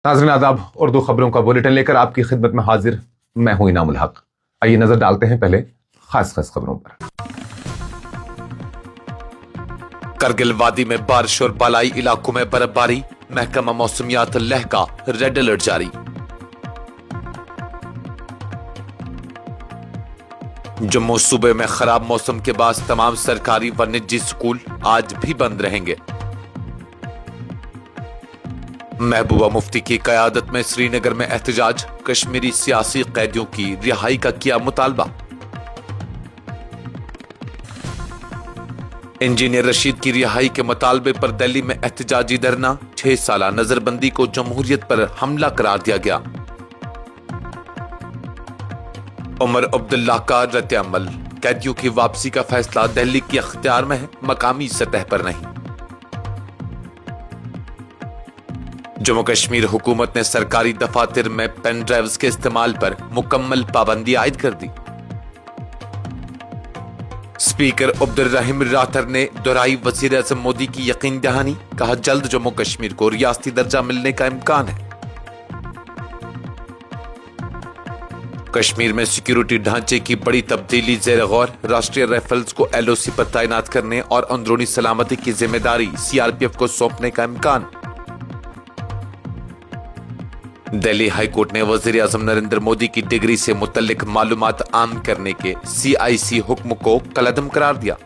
नाज़रीन आदाब, उर्दू खबरों का बुलेटिन लेकर आपकी खिदमत में हाजिर मैं हूं इनामुल हक। आइए नजर डालते हैं पहले खास खबरों पर। करगिल वादी में बारिश और बालाई इलाकों में बर्फबारी, महकमा मौसमियात लेह का रेड अलर्ट जारी। जम्मू सूबे में खराब मौसम के बाद तमाम सरकारी व निजी स्कूल आज भी बंद रहेंगे। महबूबा मुफ्ती की कयादत में श्रीनगर में एहतजाज, कश्मीरी सियासी कैदियों की रिहाई का किया मुतालबा। इंजीनियर रशीद की रिहाई के मुतालबे पर दिल्ली में एहतजाजी धरना, 6 साला नजरबंदी को जमहूरियत पर हमला करार दिया गया। उमर अब्दुल्ला का रद्द अमल, कैदियों की वापसी का फैसला दिल्ली के अख्तियार में है, मकामी सतह पर नहीं। जम्मू कश्मीर हुकूमत ने सरकारी दफातर में पेन ड्राइव्स के इस्तेमाल पर मुकम्मल पाबंदी आयद कर दी। स्पीकर अब्दुल रहीम राठौर ने दोहराई वजीर आज़म मोदी की यकीन दहानी, कहा जल्द जम्मू कश्मीर को रियासती दर्जा मिलने का इम्कान है। कश्मीर में सिक्योरिटी ढांचे की बड़ी तब्दीली जेर गौर, राष्ट्रीय राइफल्स को एलओसी पर तैनात करने और अंदरूनी सलामती की जिम्मेदारी सीआरपीएफ को सौंपने का इम्कान। दिल्ली हाईकोर्ट ने वजीर आज़म नरेंद्र मोदी की डिग्री से मुतल्लिक मालूमात आम करने के सीआईसी हुक्म को कलअदम करार दिया।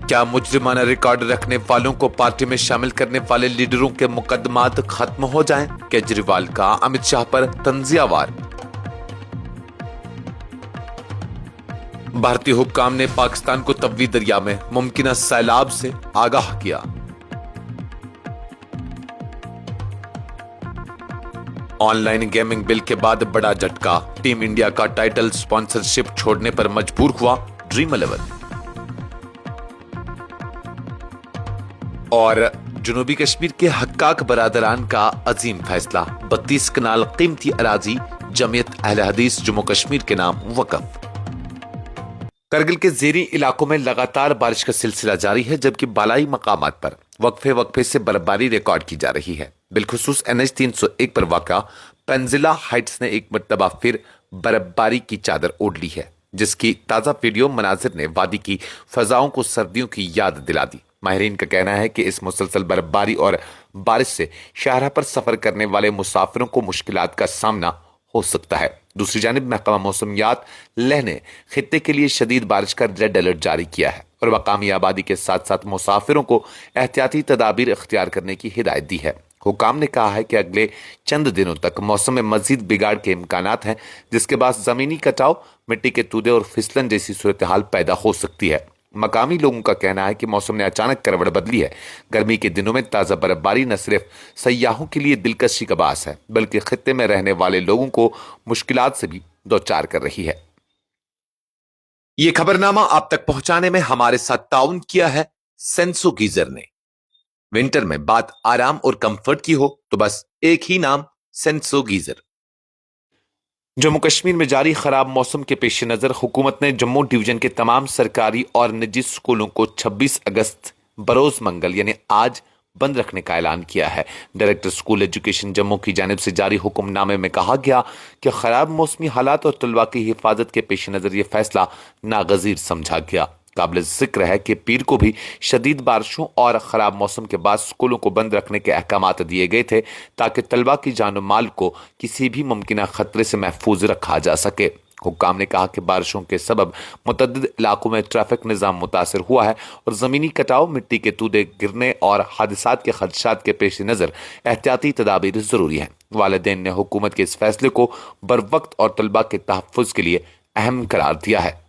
क्या मुजरिमाना रिकॉर्ड रखने वालों को पार्टी में शामिल करने वाले लीडरों के मुकदमात खत्म हो जाएं? केजरीवाल का अमित शाह पर तंजिया वार। भारतीय हुक्काम ने पाकिस्तान को तवी दरिया में मुमकिन सैलाब से आगाह किया। ऑनलाइन गेमिंग बिल के बाद बड़ा झटका, टीम इंडिया का टाइटल स्पॉन्सरशिप छोड़ने पर मजबूर हुआ ड्रीम 11। और जनूबी कश्मीर के हक्काक बरादरान का अजीम फैसला, 32 कनाल कीमती अराजी जमीयत अहले हदीस जम्मू कश्मीर के नाम वक़फ। करगिल के ज़ेरी इलाकों में लगातार बारिश का सिलसिला जारी है, जबकि बालाई मकामात पर वक्फे से बर्फबारी रिकॉर्ड की जा रही है। बिलखुसूस NH 301 पर वाक़ा पेंजिला हाइट्स ने एक मरतबा फिर बर्फबारी की चादर ओढ़ ली है, जिसकी ताज़ा वीडियो मनाजिर ने वादी की फजाओं को सर्दियों की याद दिला दी। माहिरीन का कहना है कि इस मुसलसल बर्फबारी और बारिश से शाहराह पर सफर करने वाले मुसाफिरों को मुश्किलात का सामना हो सकता है। दूसरी जानिब महकमा मौसमियात लेह ने खित्ते के लिए शदीद बारिश का रेड अलर्ट जारी किया है और मकामी आबादी के साथ साथ मुसाफिरों को एहतियाती तदाबीर इख्तियार करने की हिदायत दी है। हुकाम ने कहा है कि अगले चंद दिनों तक मौसम में मजीद बिगाड़ के इम्कानात हैं, जिसके बाद जमीनी कटाव, मिट्टी के तूदे और फिसलन जैसी सूरत हाल पैदा हो सकती है। मकामी लोगों का कहना है कि मौसम ने अचानक करवट बदली है। गर्मी के दिनों में ताज़ा बर्फबारी न सिर्फ सयाहों के लिए दिलकशी का बास है, बल्कि खित्ते में रहने वाले लोगों को मुश्किलात से भी दो चार कर रही है। ये खबरनामा आप तक पहुंचाने में हमारे साथ ताउन किया है सेंसो गीजर ने। विंटर में बात आराम और कंफर्ट की हो तो बस एक ही नाम, सेंसो गीजर। जम्मू कश्मीर में जारी खराब मौसम के पेश नजर हुकूमत ने जम्मू डिवीजन के तमाम सरकारी और निजी स्कूलों को 26 अगस्त बरोज मंगल यानी आज बंद रखने का ऐलान किया है। डायरेक्टर स्कूल एजुकेशन जम्मू की जानिब से जारी हुक्मनामे में कहा गया कि खराब मौसमी हालात और तलबा की हिफाजत के पेश नजर यह फैसला नागजीर समझा गया। काबिल जिक्र है कि पीर को भी शदीद बारिशों और खराब मौसम के बाद स्कूलों को बंद रखने के अहकामात दिए गए थे, ताकि तलबा की जान माल को किसी भी मुमकिन खतरे से महफूज रखा जा सके। हुक्काम ने कहा कि बारिशों के सबब मुतअद्दिद इलाकों में ट्रैफिक निज़ाम मुतासर हुआ है और ज़मीनी कटाव, मिट्टी के तूदे गिरने और हादसात के खदशात के पेश नज़र एहतियाती तदाबीर ज़रूरी है। वालिदैन ने हुकूमत के इस फैसले को बरवक्त और तलबा के तहफ़्फ़ुज़ के लिए अहम करार दिया है।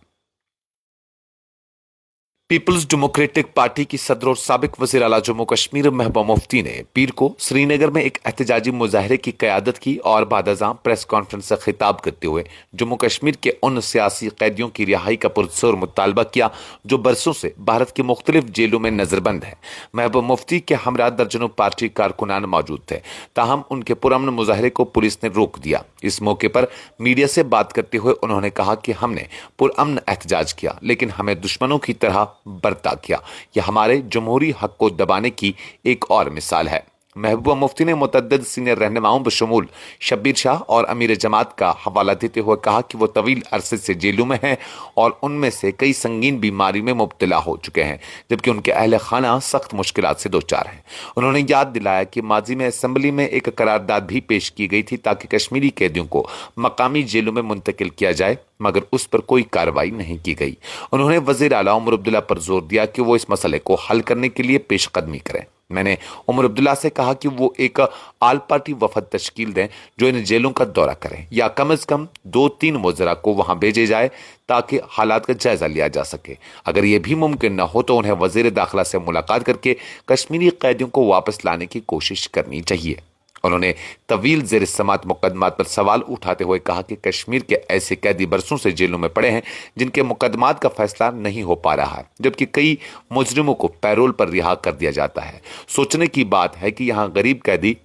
पीपल्स डेमोक्रेटिक पार्टी की सदर और साबिक वज़ीर आला जम्मू कश्मीर महबूबा मुफ्ती ने पीर को श्रीनगर में एक एहतजाजी मुजाहरे की क़यादत की और बादअज़ां प्रेस कॉन्फ्रेंस से खिताब करते हुए जम्मू कश्मीर के उन सियासी कैदियों की रिहाई का पुरजोर मुतालबा किया जो बरसों से भारत की मुख्तलिफ जेलों में नजरबंद है। महबूबा मुफ्ती के हमरा दर्जनों पार्टी कारकुनान मौजूद थे, ताहम उनके पुरअमन मुजाहरे को पुलिस ने रोक दिया। इस मौके पर मीडिया से बात करते हुए उन्होंने कहा कि हमने पुरअमन एहतजाज किया, लेकिन हमें दुश्मनों की तरह बर्ता किया। यह हमारे जमहूरी हक को दबाने की एक और मिसाल है। महबूबा मुफ्ती ने मुतअद्दिद सीनियर रहनुमाओं बशमूल शब्बीर शाह और अमीर जमात का हवाला देते हुए कहा कि वो तवील अरसे से जेलों में हैं और उनमें से कई संगीन बीमारी में मुब्तला हो चुके हैं, जबकि उनके अहल खाना सख्त मुश्किलात से दोचार हैं। उन्होंने याद दिलाया कि माजी में असम्बली में एक करारदाद भी पेश की गई थी ताकि कश्मीरी कैदियों को मकामी जेलों में मुंतकिल किया जाए, मगर उस पर कोई कार्रवाई नहीं की गई। उन्होंने वज़ीर आला उमर अब्दुल्ला पर जोर दिया कि वो इस मसले को हल करने के लिए पेशकदमी करें। मैंने उमर अब्दुल्ला से कहा कि वो एक आल पार्टी वफद तश्कील दें जो इन जेलों का दौरा करें, या कम से कम 2-3 वज़रा को वहां भेजे जाए ताकि हालात का जायजा लिया जा सके। अगर ये भी मुमकिन न हो तो उन्हें वज़ीर दाखिला से मुलाकात करके कश्मीरी कैदियों को वापस लाने की कोशिश करनी चाहिए। उन्होंने तवील ज़ेर समात मुकदमात पर सवाल उठाते हुए कहा कि कश्मीर के ऐसे कैदी बरसों से जेलों में पड़े हैं जिनके मुकदमात का फैसला नहीं हो पा रहा है, जबकि कई मुजरिमों को पैरोल पर रिहा कर दिया जाता है। सोचने की बात है कि यहाँ गरीब कैदी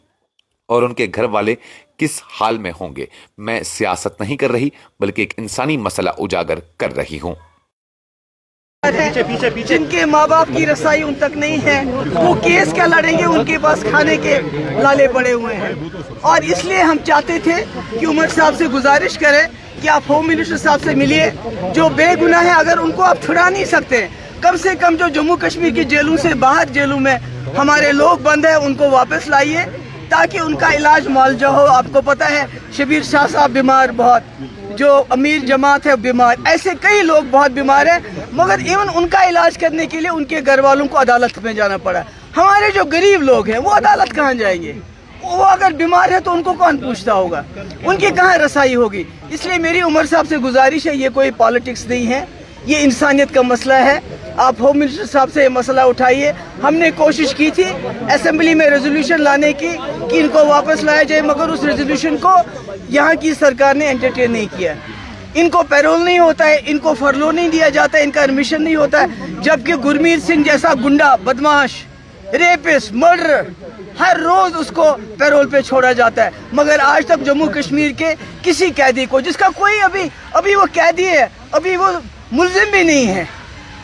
और उनके घर वाले किस हाल में होंगे। मैं सियासत नहीं कर रही बल्कि एक इंसानी मसला उजागर कर रही हूँ। जिनके माँ बाप की रसाई उन तक नहीं है, वो केस क्या लड़ेंगे, उनके पास खाने के लाले पड़े हुए हैं। और इसलिए हम चाहते थे कि उमर साहब से गुजारिश करें कि आप होम मिनिस्टर साहब से मिलिए। जो बेगुनाह है, अगर उनको आप छुड़ा नहीं सकते, कम से कम जो जम्मू कश्मीर की जेलों से बाहर जेलों में हमारे लोग बंद हैं उनको वापस लाइए ताकि उनका इलाज मुआवजा हो। आपको पता है शब्बीर शाह साहब बीमार बहुत, जो अमीर जमात है बीमार, ऐसे कई लोग बहुत बीमार हैं, मगर इवन उनका इलाज करने के लिए उनके घर वालों को अदालत में जाना पड़ा। हमारे जो गरीब लोग हैं वो अदालत कहाँ जाएंगे? वो अगर बीमार है तो उनको कौन पूछता होगा, उनकी कहाँ रसाई होगी। इसलिए मेरी उमर साहब से गुजारिश है, ये कोई पॉलिटिक्स नहीं है, ये इंसानियत का मसला है। आप होम मिनिस्टर साहब से ये मसला उठाइए। हमने कोशिश की थी असेंबली में रेजोल्यूशन लाने की कि इनको वापस लाया जाए, मगर उस रेजोल्यूशन को यहाँ की सरकार ने एंटरटेन नहीं किया। इनको पैरोल नहीं होता है, इनको फरलो नहीं दिया जाता है, इनका एडमिशन नहीं होता है, जबकि गुरमीत सिंह जैसा गुंडा, बदमाश, रेपिस्ट, मर्डर, हर रोज उसको पैरोल पे छोड़ा जाता है। मगर आज तक जम्मू कश्मीर के किसी कैदी को, जिसका कोई अभी वो कैदी है, अभी वो मुल्जिम भी नहीं है,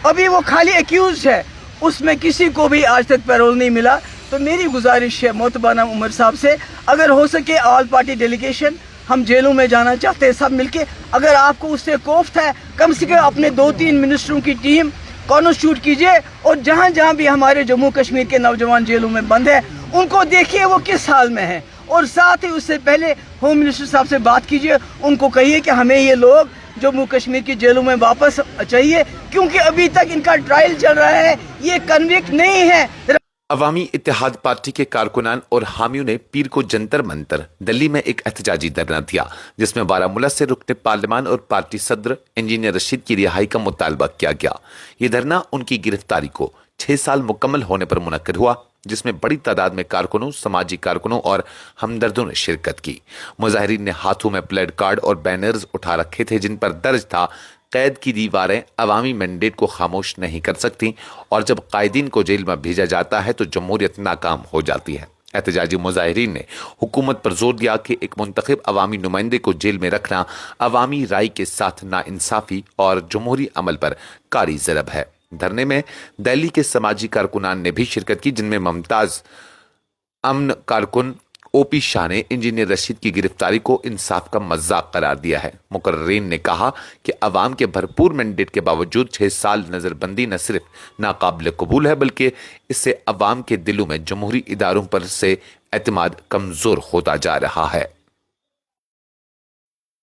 अभी वो खाली एक्यूज है, उसमें किसी को भी आज तक पैरोल नहीं मिला। तो मेरी गुजारिश है मोहतबाना उमर साहब से, अगर हो सके ऑल पार्टी डेलीगेशन, हम जेलों में जाना चाहते हैं सब मिलके। अगर आपको उससे कोफ्त है, कम से कम अपने 2-3 मिनिस्टरों की टीम कॉन्स्टिट्यूट कीजिए और जहाँ जहाँ भी हमारे जम्मू कश्मीर के नौजवान जेलों में बंद है उनको देखिए वो किस हाल में है, और साथ ही उससे पहले होम मिनिस्टर साहब से बात कीजिए, उनको कहिए कि हमें ये लोग जम्मू कश्मीर की जेलों में वापस चाहिए, क्योंकि अभी तक इनका ट्रायल चल रहा है, ये कन्विक्ट नहीं है। अवामी इत्तेहाद पार्टी के कारकुनान और हामियों ने पीर को जंतर मंतर दिल्ली में एक एहतजाजी धरना दिया, जिसमें बारामूला से रुकने पार्लियामान और पार्टी सदर इंजीनियर रशीद की रिहाई का मुतालबा किया गया। ये धरना उनकी गिरफ्तारी को 6 साल मुकम्मल होने पर मुनक्किद हुआ, जिसमें बड़ी तादाद में कारकुनों, समाजी कारकुनों और हमदर्दों ने शिरकत की। मुजाहिरीन ने हाथों में प्लेड कार्ड और बैनर्स उठा रखे थे जिन पर दर्ज था, कैद की दीवारें अवामी मैंडेट को खामोश नहीं कर सकती और जब कायदीन को जेल में भेजा जाता है तो जमहूरियत नाकाम हो जाती है। एहतजाजी मुजाहिरीन ने हुकूमत पर जोर दिया कि एक मुंतखब अवामी नुमाइंदे को जेल में रखना अवामी राय के साथ नाइंसाफी और जमहूरी अमल पर कारी ज़रब है। धरने में दिल्ली के समाजी कारकुनान ने भी शिरकत की, जिनमें मुमताज अमन कारकुन ओपी शाह ने इंजीनियर रशीद की गिरफ्तारी को इंसाफ का मजाक करार दिया है। मुकर्रीन ने कहा कि अवाम के भरपूर मैंडेट के बावजूद 6 साल नजरबंदी न सिर्फ नाकाबिल कबूल है बल्कि इससे अवाम के दिलों में जमहूरी इदारों पर से एतमाद कमजोर होता जा रहा है।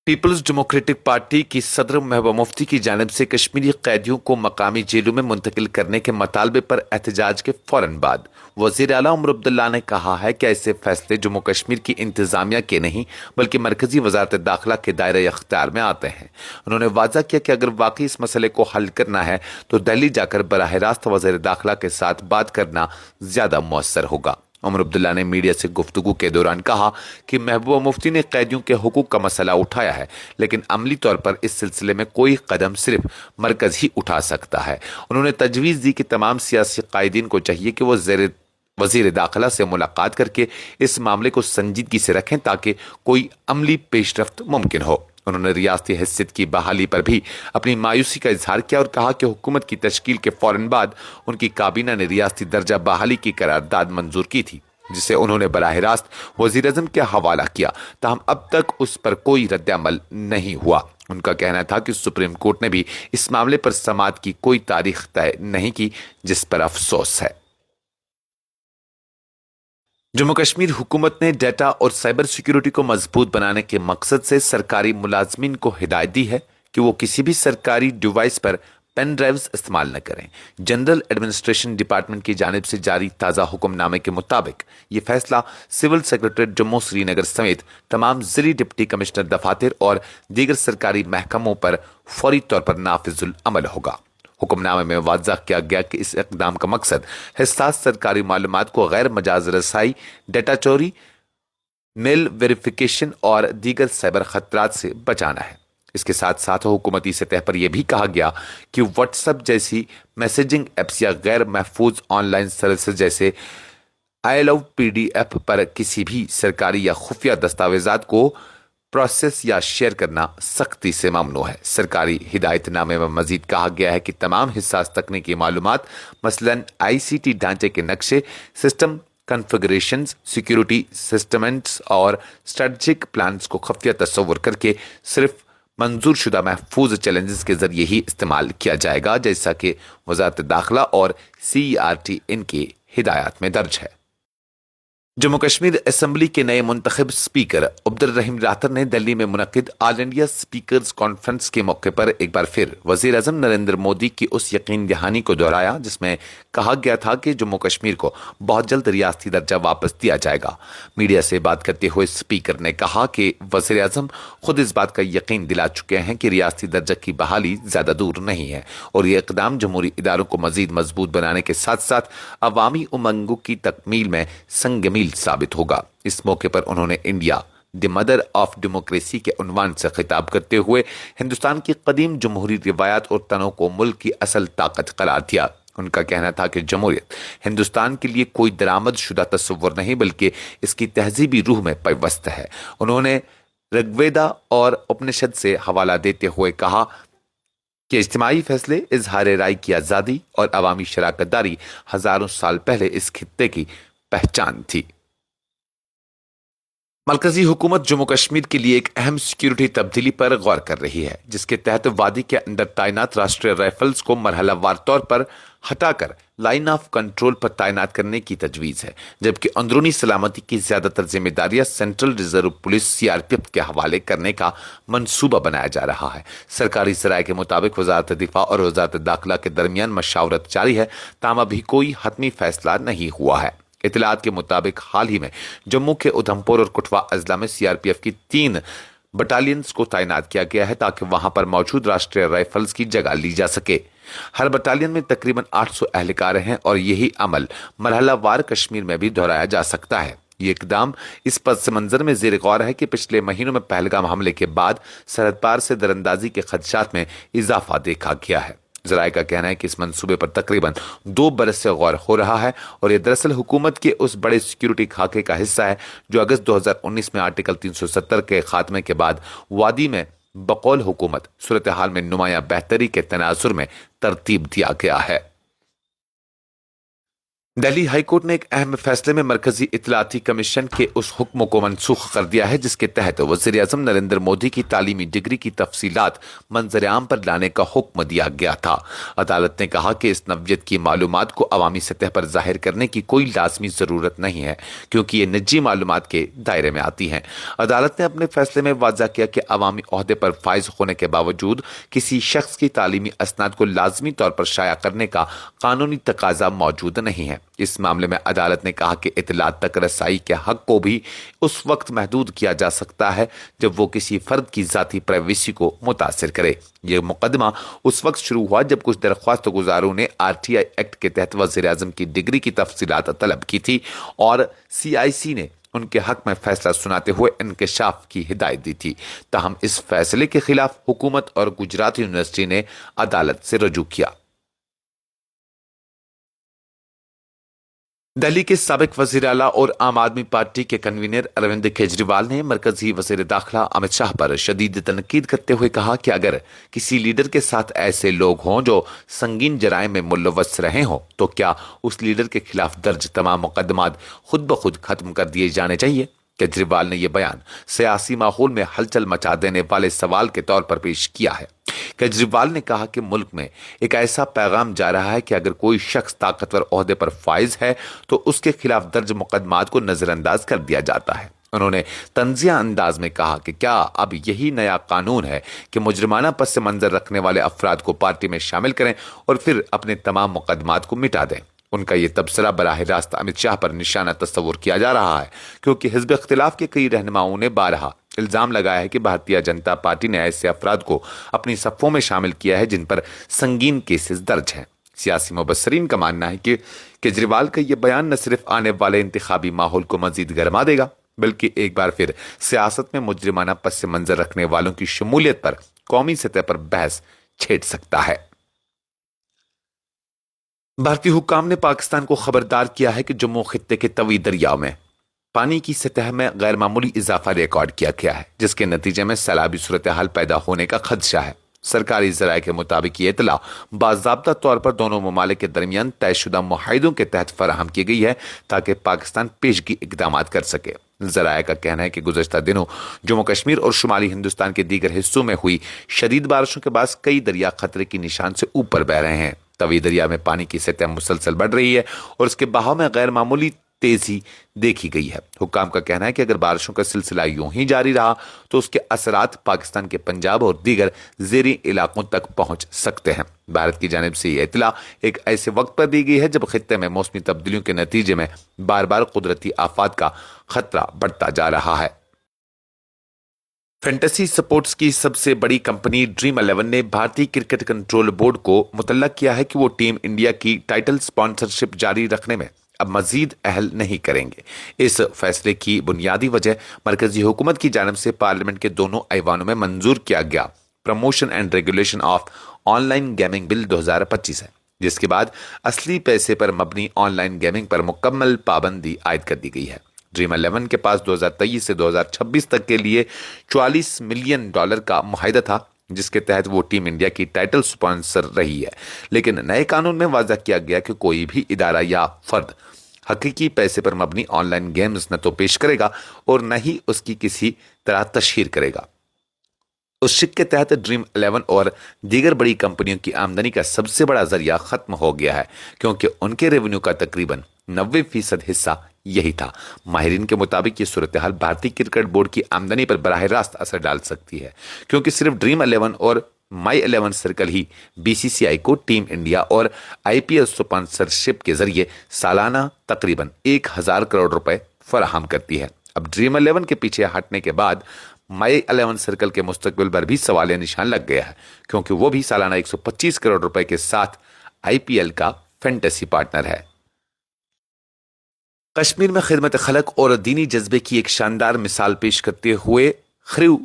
पीपल्स डेमोक्रेटिक पार्टी की सदर महबूबा मुफ्ती की जानिब से कश्मीरी कैदियों को मकामी जेलों में मुंतकिल करने के मतालबे पर एहतजाज के फौरन बाद वज़ीर आला उमर अब्दुल्ला ने कहा है कि ऐसे फैसले जम्मू कश्मीर की इंतजामिया के नहीं बल्कि मरकजी वजारत दाखिला के दायरे अख्तियार में आते हैं। उन्होंने वाज़ा किया कि अगर वाकई इस मसले को हल करना है तो दिल्ली जाकर बराह रास्त वज़ीर दाखिला के साथ बात करना ज्यादा मुअस्सर होगा। उमर अब्दुल्ला ने मीडिया से गुफ्तगू के दौरान कहा कि महबूबा मुफ्ती ने कैदियों के हुकूक का मसला उठाया है, लेकिन अमली तौर पर इस सिलसिले में कोई कदम सिर्फ मरकज ही उठा सकता है। उन्होंने तजवीज़ दी कि तमाम सियासी कायदीन को चाहिए कि वो वज़ीर दाखिला से मुलाकात करके इस मामले को संजीदगी से रखें ताकि कोई अमली पेशरफ्त मुमकिन हो। انہوں نے ریاستی حیثیت کی بحالی پر بھی اپنی مایوسی کا اظہار کیا اور کہا کہ حکومت کی تشکیل کے فوراً بعد ان کی کابینہ نے ریاستی درجہ بحالی کی قرارداد منظور کی تھی، جسے انہوں نے براہ راست وزیر اعظم کے حوالہ کیا، تاہم اب تک اس پر کوئی رد عمل نہیں ہوا۔ ان کا کہنا تھا کہ سپریم کورٹ نے بھی اس معاملے پر سماعت کی کوئی تاریخ طے نہیں کی، جس پر افسوس ہے۔ جموں کشمیر حکومت نے ڈیٹا اور سائبر سیکیورٹی کو مضبوط بنانے کے مقصد سے سرکاری ملازمین کو ہدایت دی ہے کہ وہ کسی بھی سرکاری ڈیوائس پر پین ڈرائیوز استعمال نہ کریں۔ جنرل ایڈمنسٹریشن ڈپارٹمنٹ کی جانب سے جاری تازہ حکم نامے کے مطابق یہ فیصلہ سول سیکریٹریٹ جموں سری نگر سمیت تمام ضلعی ڈپٹی کمشنر دفاتر اور دیگر سرکاری محکموں پر فوری طور پر نافذ العمل ہوگا۔ حکم نامے میں واضح کیا گیا کہ اس اقدام کا مقصد حساس سرکاری معلومات کو غیر مجاز رسائی، ڈیٹا چوری، میل ویریفیکیشن اور دیگر سائبر خطرات سے بچانا ہے۔ اس کے ساتھ ساتھ حکومتی سطح پر یہ بھی کہا گیا کہ واٹس ایپ جیسی میسیجنگ ایپس یا غیر محفوظ آن لائن سروسز جیسے PDF پر کسی بھی سرکاری یا خفیہ دستاویزات کو پروسیس یا شیئر کرنا سختی سے ممنوع ہے۔ سرکاری ہدایت نامے میں مزید کہا گیا ہے کہ تمام حساس تکنیکی معلومات مثلاً ICT ڈھانچے کے نقشے، سسٹم کنفیگریشنز، سیکیورٹی سسٹمنٹس اور اسٹریٹجک پلانز کو خفیہ تصور کر کے صرف منظور شدہ محفوظ چیلنجز کے ذریعے ہی استعمال کیا جائے گا، جیسا کہ وزارت داخلہ اور CERT ان کی ہدایات میں درج ہے۔ جموں کشمیر اسمبلی کے نئے منتخب اسپیکر عبد الرحیم راہتر نے دلی میں منعقد آل انڈیا اسپیکرز کانفرنس کے موقع پر ایک بار پھر وزیر اعظم نریندر مودی کی اس یقین دہانی کو دہرایا جس میں کہا گیا تھا کہ جموں کشمیر کو بہت جلد ریاستی درجہ واپس دیا جائے گا۔ میڈیا سے بات کرتے ہوئے اسپیکر نے کہا کہ وزیر اعظم خود اس بات کا یقین دلا چکے ہیں کہ ریاستی درجہ کی بحالی زیادہ دور نہیں ہے اور یہ اقدام جمہوری اداروں کو مزید مضبوط بنانے کے ساتھ ساتھ عوامی امنگوں کی تکمیل میں سنگ میل ثابت ہوگا۔ اس موقع پر انہوں نے India the mother of democracy کے عنوان سے خطاب کرتے ہوئے ہندوستان کی قدیم جمہوری روایات اور تنوع کو ملک کی اصل طاقت قرار دیا۔ ان کا کہنا تھا کہ جمہوریت ہندوستان کے لیے کوئی درآمد شدہ تصور نہیں بلکہ اس کی تہذیبی روح میں پیوست ہے۔ انہوں نے رگویدا اور اپنشد سے حوالہ دیتے ہوئے کہا کہ اجتماعی فیصلے، اظہار رائے کی آزادی اور عوامی شراکت داری ہزاروں سال پہلے اس خطے کی پہچان تھی۔ مرکزی حکومت جموں کشمیر کے لیے ایک اہم سیکیورٹی تبدیلی پر غور کر رہی ہے جس کے تحت وادی کے اندر تعینات راشٹریہ رائفلز کو مرحلہ وار طور پر ہٹا کر لائن آف کنٹرول پر تعینات کرنے کی تجویز ہے، جبکہ اندرونی سلامتی کی زیادہ تر ذمہ داریاں سینٹرل ریزرو پولیس CRPF کے حوالے کرنے کا منصوبہ بنایا جا رہا ہے۔ سرکاری ذرائع کے مطابق وزارت دفاع اور وزارت داخلہ کے درمیان مشاورت جاری ہے، تاہم ابھی کوئی حتمی فیصلہ نہیں ہوا ہے۔ اطلاعات کے مطابق حال ہی میں جموں کے ادھمپور اور کٹھوا اضلاع میں CRPF کی 3 بٹالینز کو تعینات کیا گیا ہے تاکہ وہاں پر موجود راشٹریہ رائفلز کی جگہ لی جا سکے۔ ہر بٹالین میں تقریباً 800 اہلکار ہیں اور یہی عمل مرحلہ وار کشمیر میں بھی دہرایا جا سکتا ہے۔ یہ اقدام اس پس منظر میں زیر غور ہے کہ پچھلے مہینوں میں پہلگام حملے کے بعد سرحد پار سے دراندازی کے خدشات میں اضافہ دیکھا گیا ہے۔ ذرائع کا کہنا ہے کہ اس منصوبے پر تقریباً 2 برس سے غور ہو رہا ہے اور یہ دراصل حکومت کے اس بڑے سیکیورٹی خاکے کا حصہ ہے جو اگست 2019 میں آرٹیکل 370 کے خاتمے کے بعد وادی میں بقول حکومت صورتحال میں نمایاں بہتری کے تناظر میں ترتیب دیا گیا ہے۔ دہلی ہائی کورٹ نے ایک اہم فیصلے میں مرکزی اطلاعاتی کمیشن کے اس حکم کو منسوخ کر دیا ہے جس کے تحت وزیر اعظم نریندر مودی کی تعلیمی ڈگری کی تفصیلات منظر عام پر لانے کا حکم دیا گیا تھا۔ عدالت نے کہا کہ اس نوعیت کی معلومات کو عوامی سطح پر ظاہر کرنے کی کوئی لازمی ضرورت نہیں ہے کیونکہ یہ نجی معلومات کے دائرے میں آتی ہیں۔ عدالت نے اپنے فیصلے میں واضح کیا کہ عوامی عہدے پر فائز ہونے کے باوجود کسی شخص کی تعلیمی اسناد کو لازمی طور پر شائع کرنے کا قانونی تقاضا موجود نہیں ہے۔ اس معاملے میں عدالت نے کہا کہ اطلاعات تک رسائی کے حق کو بھی اس وقت محدود کیا جا سکتا ہے جب وہ کسی فرد کی ذاتی پرائیویسی کو متاثر کرے۔ یہ مقدمہ اس وقت شروع ہوا جب کچھ درخواست گزاروں نے RTI ایکٹ کے تحت وزیر اعظم کی ڈگری کی تفصیلات طلب کی تھی اور CIC نے ان کے حق میں فیصلہ سناتے ہوئے انکشاف کی ہدایت دی تھی۔ تاہم اس فیصلے کے خلاف حکومت اور گجرات یونیورسٹی نے عدالت سے رجوع کیا۔ دہلی کے سابق وزیر اعلیٰ اور عام آدمی پارٹی کے کنوینر اروند کیجریوال نے مرکزی وزیر داخلہ امت شاہ پر شدید تنقید کرتے ہوئے کہا کہ اگر کسی لیڈر کے ساتھ ایسے لوگ ہوں جو سنگین جرائم میں ملوث رہے ہوں تو کیا اس لیڈر کے خلاف درج تمام مقدمات خود بخود ختم کر دیے جانے چاہیے؟ کیجریوال نے یہ بیان سیاسی ماحول میں ہلچل مچا دینے والے سوال کے طور پر پیش کیا ہے۔ کیجریوال نے کہا کہ ملک میں ایک ایسا پیغام جا رہا ہے کہ اگر کوئی شخص طاقتور عہدے پر فائز ہے تو اس کے خلاف درج مقدمات کو نظر انداز کر دیا جاتا ہے۔ انہوں نے طنزیہ انداز میں کہا کہ کیا اب یہی نیا قانون ہے کہ مجرمانہ پس منظر رکھنے والے افراد کو پارٹی میں شامل کریں اور پھر اپنے تمام مقدمات کو مٹا دیں؟ ان کا یہ تبصرہ براہ راست امت شاہ پر نشانہ تصور کیا جا رہا ہے، کیونکہ حزب اختلاف کے کئی رہنماؤں نے بارہا الزام لگایا ہے کہ بھارتیہ جنتا پارٹی نے ایسے افراد کو اپنی صفوں میں شامل کیا ہے جن پر سنگین کیسز درج ہیں۔ سیاسی مبصرین کا ماننا ہے کہ کیجریوال کا یہ بیان نہ صرف آنے والے انتخابی ماحول کو مزید گرما دے گا بلکہ ایک بار پھر سیاست میں مجرمانہ پس منظر رکھنے والوں کی شمولیت پر قومی سطح پر بحث چھیڑ سکتا ہے۔ بھارتی حکام نے پاکستان کو خبردار کیا ہے کہ جموں خطے کے طوی دریاؤں میں پانی کی سطح میں غیر معمولی اضافہ ریکارڈ کیا گیا ہے، جس کے نتیجے میں سیلابی صورتحال پیدا ہونے کا خدشہ ہے۔ سرکاری ذرائع کے مطابق یہ اطلاع باضابطہ طور پر دونوں ممالک کے درمیان طے شدہ معاہدوں کے تحت فراہم کی گئی ہے تاکہ پاکستان پیشگی اقدامات کر سکے۔ ذرائع کا کہنا ہے کہ گزشتہ دنوں جموں کشمیر اور شمالی ہندوستان کے دیگر حصوں میں ہوئی شدید بارشوں کے باعث کئی دریا خطرے کی نشان سے اوپر بہہ رہے ہیں۔ طوی دریا میں پانی کی سطح مسلسل بڑھ رہی ہے اور اس کے بہاؤ میں غیر معمولی تیزی دیکھی گئی ہے۔ حکام کا کہنا ہے کہ اگر بارشوں کا سلسلہ یوں ہی جاری رہا تو اس کے اثرات پاکستان کے پنجاب اور دیگر زیریں علاقوں تک پہنچ سکتے ہیں۔ بھارت کی جانب سے یہ اطلاع ایک ایسے وقت پر دی گئی ہے جب خطے میں موسمی تبدیلیوں کے نتیجے میں بار بار قدرتی آفات کا خطرہ بڑھتا جا رہا ہے۔ فینٹیسی سپورٹس کی سب سے بڑی کمپنی ڈریم 11 نے بھارتی کرکٹ کنٹرول بورڈ کو مطلع کیا ہے کہ وہ ٹیم انڈیا کی ٹائٹل سپانسرشپ جاری رکھنے میں اب مزید اہل نہیں کریں گے۔ اس فیصلے کی بنیادی وجہ مرکزی حکومت کی جانب سے پارلیمنٹ کے دونوں ایوانوں میں منظور کیا گیا promotion and regulation of online gaming bill 2025 ہے، جس کے بعد اصلی پیسے پر مبنی آن لائن گیمنگ پر مکمل پابندی عائد کر دی گئی ہے۔ ڈریم 11 کے پاس 2023 سے 2026 تک کے لیے $44 ملین کا معاہدہ تھا، جس کے تحت وہ ٹیم انڈیا کی ٹائٹل سپانسر رہی ہے، لیکن نئے قانون میں واضح کیا گیا کہ کوئی بھی ادارہ یا فرد حقیقی پیسے پر مبنی آن لائن گیمز نہ تو پیش کرے گا اور نہ ہی اس کی کسی طرح تشہیر کرے گا۔ اس شک کے تحت ڈریم 11 اور دیگر بڑی کمپنیوں کی آمدنی کا سب سے بڑا ذریعہ ختم ہو گیا ہے، کیونکہ ان کے ریونیو کا تقریباً 90% حصہ یہی تھا۔ ماہرین کے مطابق یہ صورتحال بھارتی کرکٹ بورڈ کی آمدنی پر براہ راست اثر ڈال سکتی ہے، کیونکہ صرف ڈریم 11 اور مائی 11 سرکل ہی BCCI کو ٹیم انڈیا اور IPL سپانسرشپ کے ذریعے سالانہ تقریباً 1000 کروڑ روپے فراہم کرتی ہے۔ اب ڈریم 11 کے پیچھے ہٹنے کے بعد مائی 11 سرکل کے مستقبل پر بھی سوالیہ نشان لگ گیا ہے، کیونکہ وہ بھی سالانہ 125 کروڑ روپے کے ساتھ IPL کا فینٹیسی پارٹنر ہے۔ کشمیر میں خدمت خلق اور دینی جذبے کی ایک شاندار مثال پیش کرتے ہوئے خریو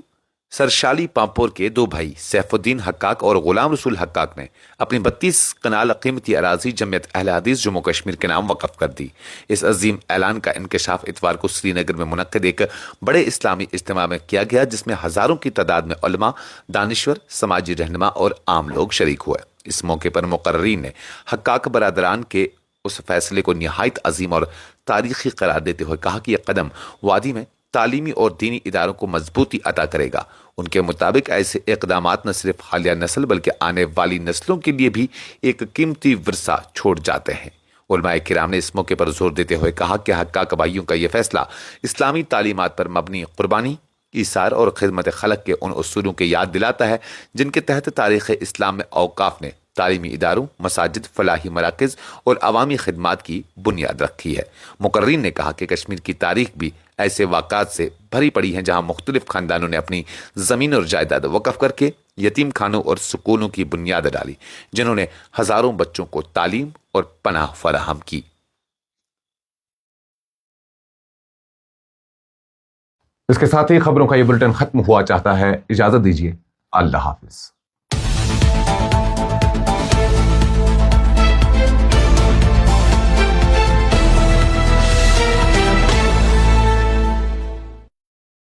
سرشالی پامپور کے دو بھائی سیف الدین حقاق اور غلام رسول حقاق نے اپنی 32 کنال قیمتی اراضی جمعیت اہل حدیث جموں کشمیر کے نام وقف کر دی۔ اس عظیم اعلان کا انکشاف اتوار کو سری نگر میں منعقد ایک بڑے اسلامی اجتماع میں کیا گیا، جس میں ہزاروں کی تعداد میں علماء، دانشور، سماجی رہنما اور عام لوگ شریک ہوئے۔ اس موقع پر مقررین نے حقاق برادران کے اس فیصلے کو نہایت عظیم اور تاریخی قرار دیتے ہوئے کہا کہ یہ قدم وادی میں تعلیمی اور دینی اداروں کو مضبوطی عطا کرے گا۔ ان کے مطابق ایسے اقدامات نہ صرف حالیہ نسل بلکہ آنے والی نسلوں کے لیے بھی ایک قیمتی ورثہ چھوڑ جاتے ہیں۔ علماء کرام نے اس موقع پر زور دیتے ہوئے کہا کہ حقاق بھائیوں کا یہ فیصلہ اسلامی تعلیمات پر مبنی قربانی، ایثار اور خدمت خلق کے ان اصولوں کے یاد دلاتا ہے جن کے تحت تاریخ اسلام میں اوقاف نے تعلیمی اداروں، مساجد، فلاحی مراکز اور عوامی خدمات کی بنیاد رکھی ہے۔ مقررین نے کہا کہ کشمیر کی تاریخ بھی ایسے واقعات سے بھری پڑی ہیں جہاں مختلف خاندانوں نے اپنی زمین اور جائیداد وقف کر کے یتیم خانوں اور سکولوں کی بنیاد ڈالی، جنہوں نے ہزاروں بچوں کو تعلیم اور پناہ فراہم کی۔ اس کے ساتھ ہی خبروں کا یہ بلٹن ختم ہوا چاہتا ہے۔ اجازت دیجیے، اللہ حافظ۔